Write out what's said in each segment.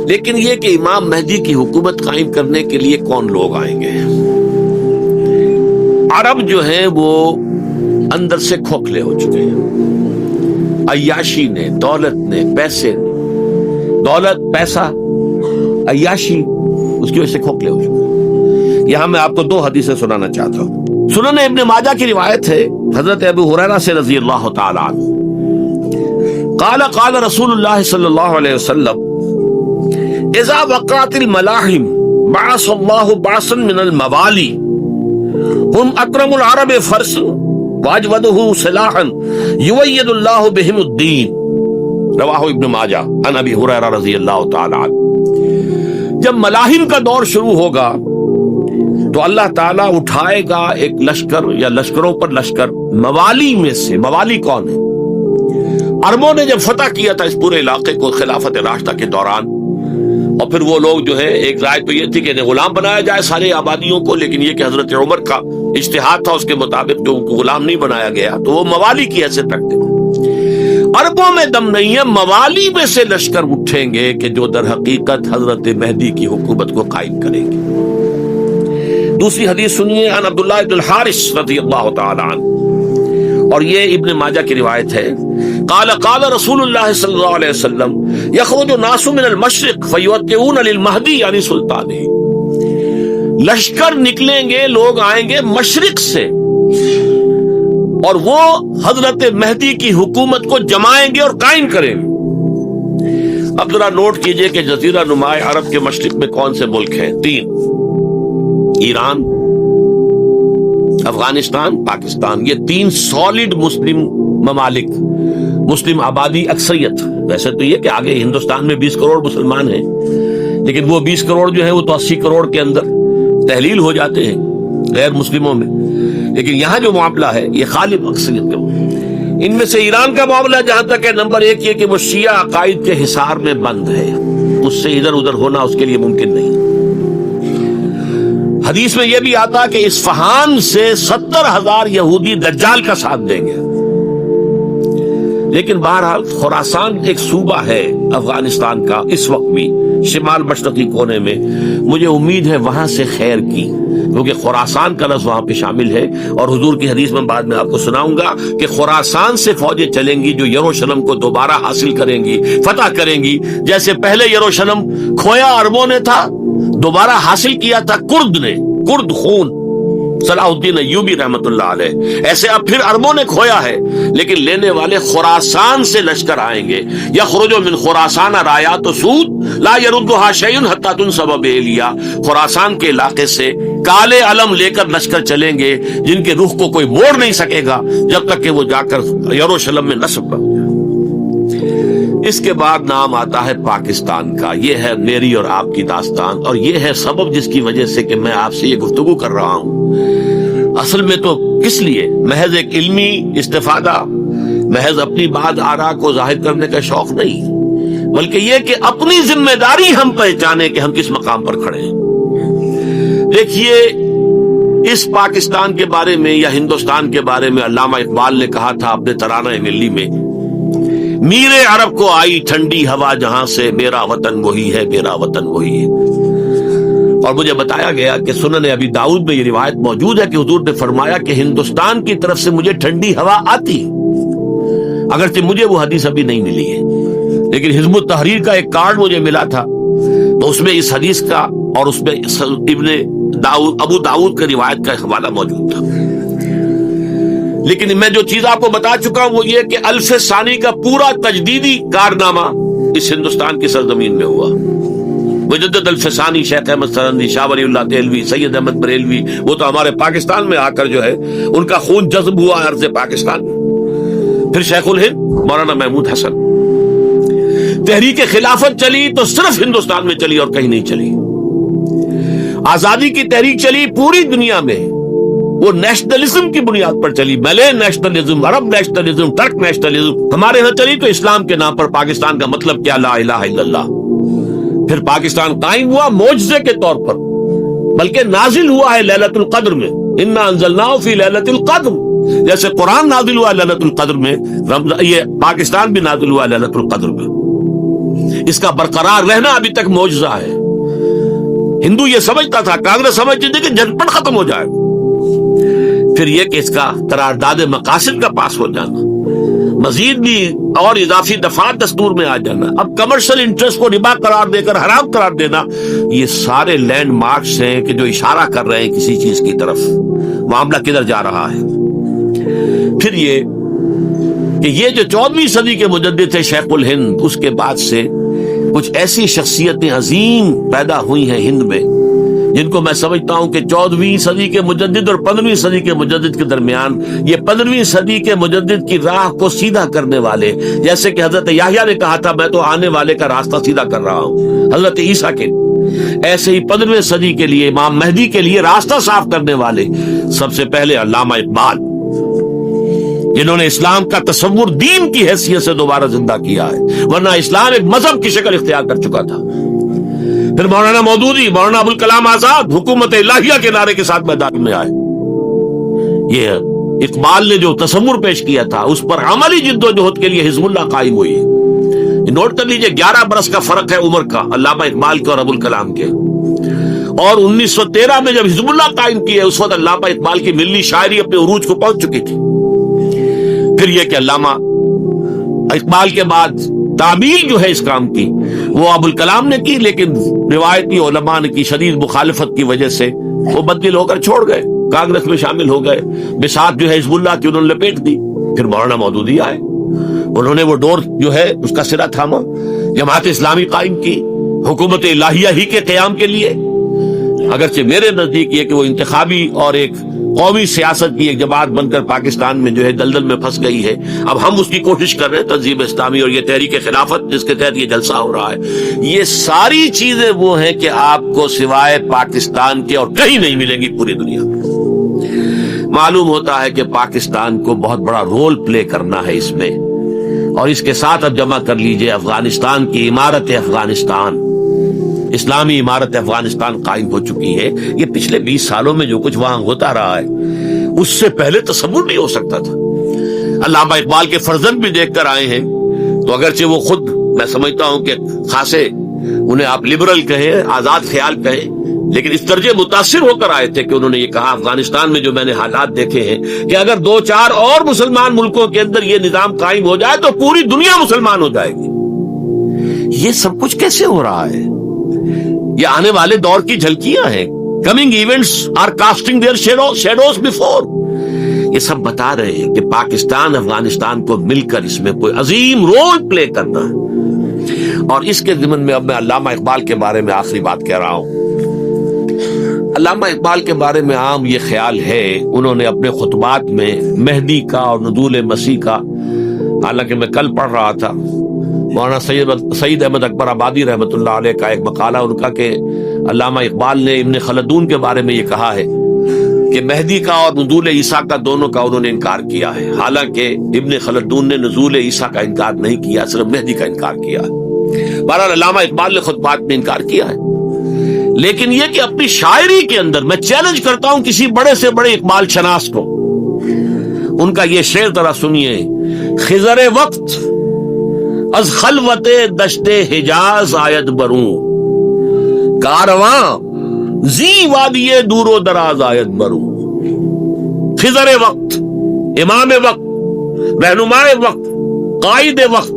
لیکن یہ کہ امام مہدی کی حکومت قائم کرنے کے لیے کون لوگ آئیں گے؟ عرب جو ہیں وہ اندر سے کھوکھلے ہو چکے ہیں، عیاشی نے، دولت نے، پیسے نے، دولت، پیسہ، عیاشی، اس کی وجہ سے کھوکھلے ہو چکے ہیں۔ یہاں میں آپ کو 2 حدیثیں سنانا چاہتا ہوں۔ سنن ابن ماجہ کی روایت ہے حضرت ابو ہریرہ سے رضی اللہ تعالی عنہ، قال قال رسول اللہ صلی اللہ علیہ وسلم اذا وقعت الملاحم بعث اللہ بعثا من الموالی ہم اکرم العرب فرس واجودہ سلاحا یوید اللہ بہم الدین، رواہ ابن ماجہ عن ابی ہریرہ رضی اللہ تعالی عنہ۔ جب ملاحم کا دور شروع ہوگا تو اللہ تعالیٰ اٹھائے گا ایک لشکر یا لشکروں پر لشکر موالی میں سے۔ موالی کون ہے؟ عربوں نے جب فتح کیا تھا اس پورے علاقے کو خلافت راشدہ کے دوران، اور پھر وہ لوگ جو ہے، ایک رائے تو یہ تھی کہ انہیں غلام بنایا جائے سارے آبادیوں کو، لیکن یہ کہ حضرت عمر کا اجتہاد تھا، اس کے مطابق جو ان کو غلام نہیں بنایا گیا تو وہ موالی کی حیثیت رکھتے ہیں۔ عربوں میں دم نہیں ہے، موالی میں سے لشکر اٹھیں گے کہ جو در حقیقت حضرت مہدی کی حکومت کو قائم کریں گے۔ دوسری حدیث سنیے، عن عبداللہ بن الحارث رضی اللہ تعالی عنہ، اور یہ ابن ماجہ کی روایت ہے، قال قال رسول اللہ صلی اللہ علیہ وسلم یخرج الناس من المشرق فیوقعون للمہدی یعنی سلطانہ، لشکر نکلیں گے، لوگ آئیں گے مشرق سے، اور وہ حضرت مہدی کی حکومت کو جمائیں گے اور قائم کریں گے۔ اب ذرا نوٹ کیجئے کہ جزیرہ نما عرب کے مشرق میں کون سے ملک ہیں؟ 3، ایران، افغانستان، پاکستان، یہ 3 سالڈ مسلم ممالک، مسلم آبادی اکثریت۔ ویسے تو یہ کہ آگے ہندوستان میں 20 کروڑ مسلمان ہیں، لیکن وہ 20 کروڑ جو ہے وہ تو 80 کروڑ کے اندر تحلیل ہو جاتے ہیں غیر مسلموں میں، لیکن یہاں جو معاملہ ہے یہ غالب اکثریت کا۔ ان میں سے ایران کا معاملہ جہاں تک ہے، نمبر 1 یہ کہ وہ شیعہ عقائد کے حصار میں بند ہے، اس سے ادھر ادھر ہونا اس کے لیے ممکن نہیں۔ حدیث میں یہ بھی آتا کہ اصفہان سے 70,000 یہودی دجال کا ساتھ دیں گے۔ لیکن بہرحال خراسان ایک صوبہ ہے افغانستان کا اس وقت بھی شمال مشرقی کونے میں، مجھے امید ہے وہاں سے خیر کی، کیونکہ خراسان کا لفظ وہاں پہ شامل ہے، اور حضور کی حدیث میں بعد میں آپ کو سناؤں گا کہ خراسان سے فوجیں چلیں گی جو یروشلم کو دوبارہ حاصل کریں گی، فتح کریں گی، جیسے پہلے یروشلم کھویا عربوں نے تھا، دوبارہ حاصل کیا تھا کرد نے، کرد خون صلاح الدین ایوبی رحمت اللہ علیہ، ایسے اب پھر عربوں نے کھویا ہے، لیکن لینے والے خراسان سے لشکر آئیں گے۔ یخرج من خراسان رایات سود لا یردها شیء حتی تنصب بإیلیا، خراسان کے علاقے سے کالے علم لے کر لشکر چلیں گے جن کے رخ کو کوئی موڑ نہیں سکے گا جب تک کہ وہ جا کر یروشلم میں نصب ہو جائے۔ اس کے بعد نام آتا ہے پاکستان کا۔ یہ ہے میری اور آپ کی داستان، اور یہ ہے سبب جس کی وجہ سے کہ میں آپ سے یہ گفتگو کر رہا ہوں۔ اصل میں تو کس لیے؟ محض ایک علمی استفادہ، محض اپنی بات آراء کو ظاہر کرنے کا شوق نہیں، بلکہ یہ کہ اپنی ذمہ داری ہم پہچانے کہ ہم کس مقام پر کھڑے ہیں۔ دیکھیے، اس پاکستان کے بارے میں یا ہندوستان کے بارے میں علامہ اقبال نے کہا تھا اپنے ترانہ ملی میں، میرے عرب کو آئی ٹھنڈی ہوا جہاں سے، میرا وطن وہی ہے، میرا وطن وہی ہے۔ اور مجھے بتایا گیا کہ سنن ابی داؤد میں یہ روایت موجود ہے کہ حضور نے فرمایا کہ ہندوستان کی طرف سے مجھے ٹھنڈی ہوا آتی، اگرچہ مجھے وہ حدیث ابھی نہیں ملی ہے، لیکن حزب التحریر کا ایک کارڈ مجھے ملا تھا، تو اس میں اس حدیث کا اور اس میں ابو داؤد کا روایت کا حوالہ موجود تھا۔ لیکن میں جو چیز آپ کو بتا چکا ہوں وہ یہ کہ الف ثانی کا پورا تجدیدی کارنامہ اس ہندوستان کی سرزمین میں ہوا۔ مجدد الف ثانی شیخ احمد سرندی، شاہ ولی اللہ دہلوی، سید احمد بریلوی، وہ تو ہمارے پاکستان میں آ کر جو ہے ان کا خون جذب ہوا عرض پاکستان۔ پھر شیخ الہند مولانا محمود حسن۔ تحریک خلافت چلی تو صرف ہندوستان میں چلی اور کہیں نہیں چلی۔ آزادی کی تحریک چلی پوری دنیا میں، وہ نیشنلزم کی بنیاد پر چلی، ملے نیشنلزم، عرب نیشنلزم، ترک نیشنلزم۔ ہمارے یہاں چلی تو اسلام کے نام پر پاکستان کا مطلب کیا؟ لا الہ الا اللہ۔ پھر پاکستان قائم ہوا معجزے کے طور پر، بلکہ نازل ہوا ہے لیلۃ القدر میں، انا انزلناہ فی لیلۃ القدر، جیسے قرآن نازل ہوا لیلۃ القدر میں، یہ پاکستان بھی نازل ہوا لیلۃ القدر میں۔ اس کا برقرار رہنا ابھی تک معجزہ ہے. ہندو یہ سمجھتا تھا، کانگریس سمجھتی تھی کہ جھٹپٹ ختم ہو جائے. پھر یہ کہ اس کا قرارداد مقاصد کا پاس ہو جانا، مزید بھی اور اضافی دفعات دستور میں آ جانا، اب کمرشل انٹرسٹ کو ربا قرار دے کر حرام قرار دینا، یہ سارے لینڈ مارکس ہیں کہ جو اشارہ کر رہے ہیں کسی چیز کی طرف، معاملہ کدھر جا رہا ہے. پھر یہ کہ یہ جو 14ویں صدی کے مجدد تھے شیخ الہند، اس کے بعد سے کچھ ایسی شخصیتیں عظیم پیدا ہوئی ہیں ہند میں جن کو میں سمجھتا ہوں کہ 14ویں صدی کے مجدد اور 15ویں صدی کے مجدد کے درمیان یہ 15ویں صدی کے مجدد کی راہ کو سیدھا کرنے والے، جیسے کہ حضرت یحییٰ نے کہا تھا میں تو آنے والے کا راستہ سیدھا کر رہا ہوں حضرت عیسیٰ کے، ایسے ہی 15ویں صدی کے لیے امام مہدی کے لیے راستہ صاف کرنے والے سب سے پہلے علامہ اقبال، جنہوں نے اسلام کا تصور دین کی حیثیت سے دوبارہ زندہ کیا ہے، ورنہ اسلام ایک مذہب کی شکل اختیار کر چکا تھا. پھر مولانا مودودی، مولانا ابوالکلام آزاد حکومت الہیہ کے نعرے کے ساتھ میدان میں آئے. یہ اقبال نے جو تصور پیش کیا تھا اس پر عملی جد و جہد کے لیے حزب اللہ قائم ہوئی. نوٹ کر لیجئے 11 برس کا فرق ہے عمر کا علامہ اقبال کے اور ابوالکلام کے. اور 1913 میں جب حزب اللہ قائم کی ہے اس وقت علامہ اقبال کی ملی شاعری اپنے عروج کو پہنچ چکی تھی. پھر یہ کہ علامہ اقبال کے بعد تعمیل جو ہے اس کام کی وہ ابوالکلام نے کی، لیکن روایتی علماء نے کی شدید مخالفت کی وجہ سے وہ بدل ہو کر چھوڑ گئے، کانگریس میں شامل ہو گئے، بساط جو ہے حزب اللہ کی انہوں نے لپیٹ دی. پھر مولانا مودودی آئے، انہوں نے وہ ڈور جو ہے اس کا سرا تھاما، جماعت اسلامی قائم کی حکومت الہیہ ہی کے قیام کے لیے. اگرچہ میرے نزدیک یہ کہ وہ انتخابی اور ایک قومی سیاست کی ایک جماعت بن کر پاکستان میں جو ہے دلدل میں پھنس گئی ہے، اب ہم اس کی کوشش کر رہے ہیں تنظیم اسلامی اور یہ تحریک خلافت جس کے تحت یہ جلسہ ہو رہا ہے. یہ ساری چیزیں وہ ہیں کہ آپ کو سوائے پاکستان کے اور کہیں نہیں ملیں گی پوری دنیا میں. معلوم ہوتا ہے کہ پاکستان کو بہت بڑا رول پلے کرنا ہے اس میں، اور اس کے ساتھ اب جمع کر لیجئے افغانستان کی عمارت افغانستان، اسلامی عمارت افغانستان قائم ہو چکی ہے. یہ پچھلے 20 سالوں میں جو کچھ وہاں ہوتا رہا ہے اس سے پہلے تصور نہیں ہو سکتا تھا. علامہ اقبال کے فرزند بھی دیکھ کر آئے ہیں، تو اگرچہ وہ خود میں سمجھتا ہوں کہ خاصے انہیں آپ لبرل کہیں، آزاد خیال کہیں، لیکن اس درجے متاثر ہو کر آئے تھے کہ انہوں نے یہ کہا افغانستان میں جو میں نے حالات دیکھے ہیں کہ اگر 2-4 اور مسلمان ملکوں کے اندر یہ نظام قائم ہو جائے تو پوری دنیا مسلمان ہو جائے گی. یہ سب کچھ کیسے ہو رہا ہے؟ یہ آنے والے دور کی جھلکیاں ہیں. Coming events are casting their shadows before. یہ سب بتا رہے ہیں کہ پاکستان افغانستان کو مل کر اس میں کوئی عظیم رول پلے کرنا ہے. اور اس کے ضمن میں اب میں علامہ اقبال کے بارے میں آخری بات کہہ رہا ہوں. علامہ اقبال کے بارے میں عام یہ خیال ہے، انہوں نے اپنے خطبات میں مہدی کا اور نزول مسیح کا، حالانکہ میں کل پڑھ رہا تھا مولانا سعید احمد اکبر آبادی رحمۃ اللہ علیہ کا ایک مقالہ ان کا کہ علامہ اقبال نے ابن خلدون کے بارے میں یہ کہا ہے کہ مہدی کا اور نزول عیسیٰ کا دونوں کا انہوں نے انکار کیا ہے، حالانکہ ابن خلدون نے نزول عیسیٰ کا انکار نہیں کیا، صرف مہدی کا انکار کیا ہے. بہرحال علامہ اقبال نے خطبات میں انکار کیا ہے، لیکن یہ کہ اپنی شاعری کے اندر میں چیلنج کرتا ہوں کسی بڑے سے بڑے اقبال شناس کو. ان کا یہ شعر ذرا سنیے: خضر وقت از خلوت دشت حجاز آید بروں، کارواں زی وادی دور و دراز آید بروں. خضر وقت، امام وقت، رہنمائے وقت، قائد وقت،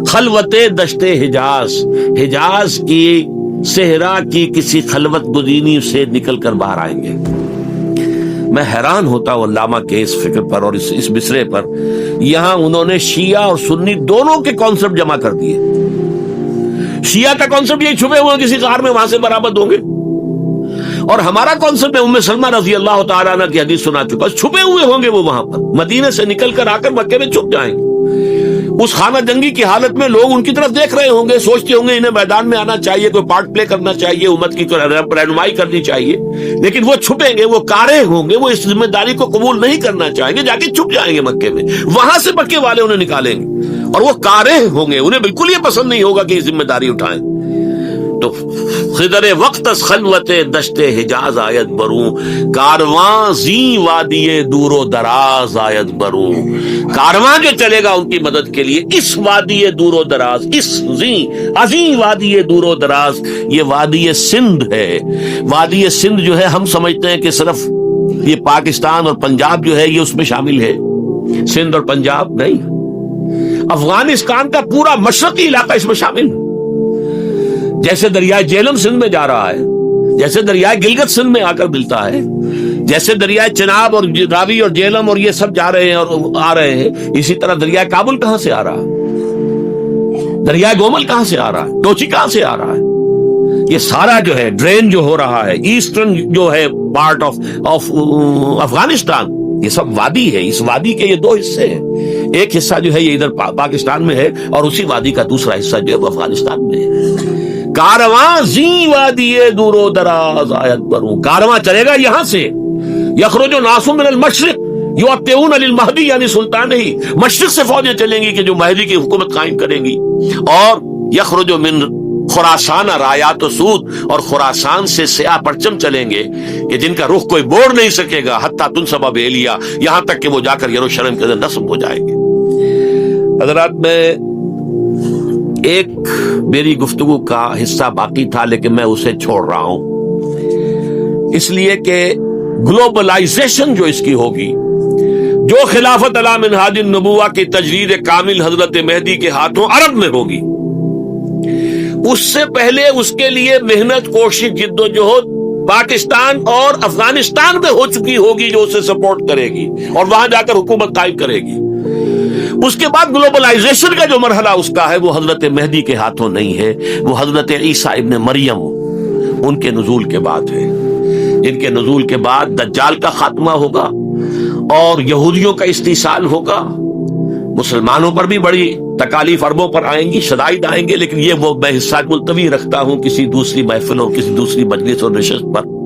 خلوت دشت حجاز، حجاز کی صحرا کی کسی خلوت گزینی سے نکل کر باہر آئیں گے. میں حیران ہوتا ہوں علامہ کے اس فکر پر اور اس مصرے پر. یہاں انہوں نے شیعہ اور سنی دونوں کے کانسیپٹ جمع کر دیے. شیعہ کا کانسیپٹ یہ چھپے ہوئے کسی غار میں وہاں سے برآمد ہوں گے، اور ہمارا کانسیپٹ میں ام سلمہ رضی اللہ تعالیٰ عنہ کی حدیث سنا چکا، چھپے ہوئے ہوں گے وہ وہاں پر، مدینے سے نکل کر آ کر مکے میں چھپ جائیں گے. اس خانہ جنگی کی حالت میں لوگ ان کی طرف دیکھ رہے ہوں گے، سوچتے ہوں گے انہیں میدان میں آنا چاہیے، کوئی پارٹ پلے کرنا چاہیے، امت کی رہنمائی کرنی چاہیے، لیکن وہ چھپیں گے، وہ کارے ہوں گے، وہ اس ذمہ داری کو قبول نہیں کرنا چاہیں گے، جا کے چھپ جائیں گے مکے میں. وہاں سے مکے والے انہیں نکالیں گے اور وہ کارے ہوں گے، انہیں بالکل یہ پسند نہیں ہوگا کہ یہ ذمہ داری اٹھائیں. تو خضر وقت از خلوت دشت حجاز آیت بروں، کارواں زی وادی دور و دراز آیت بروں، کارواں جو چلے گا ان کی مدد کے لیے اس وادی دور و دراز، اس زی عظیم وادی دور و دراز، یہ وادی سندھ ہے۔ وادی سندھ جو ہے ہم سمجھتے ہیں کہ صرف یہ پاکستان اور پنجاب جو ہے یہ اس میں شامل ہے، سندھ اور پنجاب نہیں، افغانستان کا پورا مشرقی علاقہ اس میں شامل ہے۔ جیسے دریائے جہلم سندھ میں جا رہا ہے، جیسے دریائے گلگت سندھ میں آ کر ملتا ہے، جیسے دریائے چناب اور راوی اور جہلم اور یہ سب جا رہے ہیں اور آ رہے ہیں، اسی طرح دریائے کابل کہاں سے آ رہا ہے، دریائے گومل کہاں سے آ رہا ہے، ٹوچی کہاں سے آ رہا ہے، یہ سارا جو ہے ڈرین جو ہو رہا ہے ایسٹرن جو ہے پارٹ آف افغانستان، یہ سب وادی ہے۔ اس وادی کے یہ دو حصے ہیں، ایک حصہ جو ہے یہ ادھر پاکستان میں ہے اور اسی وادی کا دوسرا حصہ جو ہے وہ افغانستان میں ہے۔ کارواں زی وادی دور و دراز آیت بروں، کارواں چلے گا یہاں سے، یخرج ناس من المشرق یؤتون للمہدی یعنی سلطان ہی، مشرق سے فوجیں چلیں گی کہ جو مہدی کی حکومت قائم کریں گی، اور یخرج من خراسان رایات و سود، اور خراسان سے سیاہ پرچم چلیں گے کہ جن کا رخ کوئی موڑ نہیں سکے گا، حتیٰ تنصب بیلیا، یہاں تک کہ وہ جا کر یروشلم کے اندر نصب ہو جائیں گے۔ حضرات، میں ایک میری گفتگو کا حصہ باقی تھا لیکن میں اسے چھوڑ رہا ہوں، اس لیے کہ گلوبلائزیشن جو اس کی ہوگی، جو خلافت علی منہاج النبوہ کی تجرید کامل حضرت مہدی کے ہاتھوں عرب میں ہوگی، اس سے پہلے اس کے لیے محنت، کوشش، جد و جہد پاکستان اور افغانستان میں ہو چکی ہوگی جو اسے سپورٹ کرے گی اور وہاں جا کر حکومت قائم کرے گی۔ اس کے بعد گلوبلائزیشن کا جو مرحلہ اس کا ہے وہ حضرت مہدی کے ہاتھوں نہیں ہے، وہ حضرت عیسیٰ ابن مریم ان کے نزول کے بعد ہے، جن کے نزول کے بعد دجال کا خاتمہ ہوگا اور یہودیوں کا استحصال ہوگا، مسلمانوں پر بھی بڑی تکالیف عربوں پر آئیں گی، شدائد آئیں گے، لیکن یہ وہ میں حصہ ملتوی رکھتا ہوں کسی دوسری محفل اور کسی دوسری مجلس اور نشست پر۔